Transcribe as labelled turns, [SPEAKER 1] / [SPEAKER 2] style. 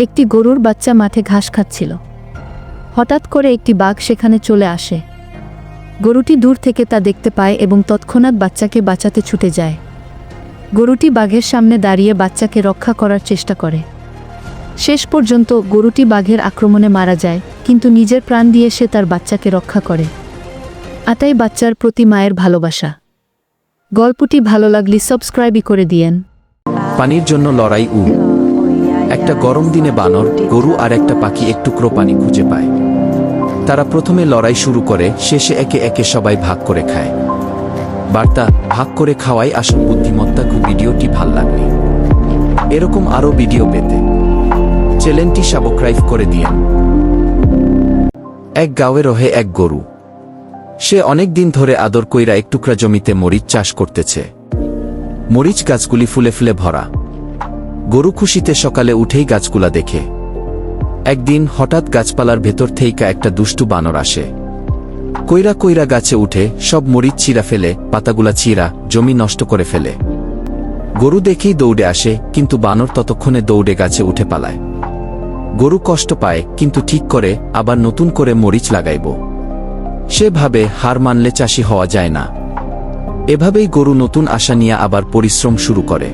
[SPEAKER 1] একটি গরুর বাচ্চা মাঠে ঘাস খাচ্ছিল। হঠাৎ করে একটি বাঘ সেখানে চলে আসে। গরুটি দূর থেকে তা দেখতে পায় এবং তৎক্ষণাৎ বাচ্চাকে বাঁচাতে ছুটে যায়। গরুটি বাঘের সামনে দাঁড়িয়ে বাচ্চাকে রক্ষা করার চেষ্টা করে। শেষ পর্যন্ত গরুটি বাঘের আক্রমণে মারা যায়, কিন্তু নিজের প্রাণ দিয়ে সে তার বাচ্চাকে রক্ষা করে। এটাই বাচ্চার প্রতি মায়ের ভালোবাসা। গল্পটি ভালো লাগলে সাবস্ক্রাইবই করে দিয়েন।
[SPEAKER 2] পানির জন্য লড়াই। একটা গরম দিনে বানর, গরু আর একটা পাখি এক টুকরো পানি খুঁজে পায়। তারা প্রথমে লড়াই শুরু করে, শেষে একে একে সবাই ভাগ করে খায়। বার্তা: ভাগ করে খাওয়াই আসল বুদ্ধিমত্তা। ভিডিওটি ভাল লাগলে এরকম আরও ভিডিও পেতে চ্যানেলটি সাবস্ক্রাইব করে দিয়েন। এক গাঁয়ে রহে এক গরু। সে অনেক দিন ধরে আদর কইরা এক টুকরা জমিতে মরিচ চাষ করতেছে। মরিচ গাছগুলি ফুলে ফুলে ভরা। গরু খুশিতে সকালে উঠেই গাছগুলা দেখে। একদিন হঠাৎ গাছপালার ভেতর থেইকা একটা দুষ্টু বানর আসে। কইরা কইরা গাছে উঠে সব মরিচ ছিঁড়া ফেলে, পাতাগুলা ছিঁড়া জমি নষ্ট করে ফেলে। গরু দেখেই দৌড়ে আসে, কিন্তু বানর ততক্ষণে দৌড়ে গাছে উঠে পালায়। গরু কষ্ট পায়, কিন্তু ঠিক করে আবার নতুন করে মরিচ লাগাইব। সে ভাবে হার মানলে চাষি হওয়া যায় না। এভাবেই গরু নতুন আশা নিয়ে আবার পরিশ্রম শুরু করে।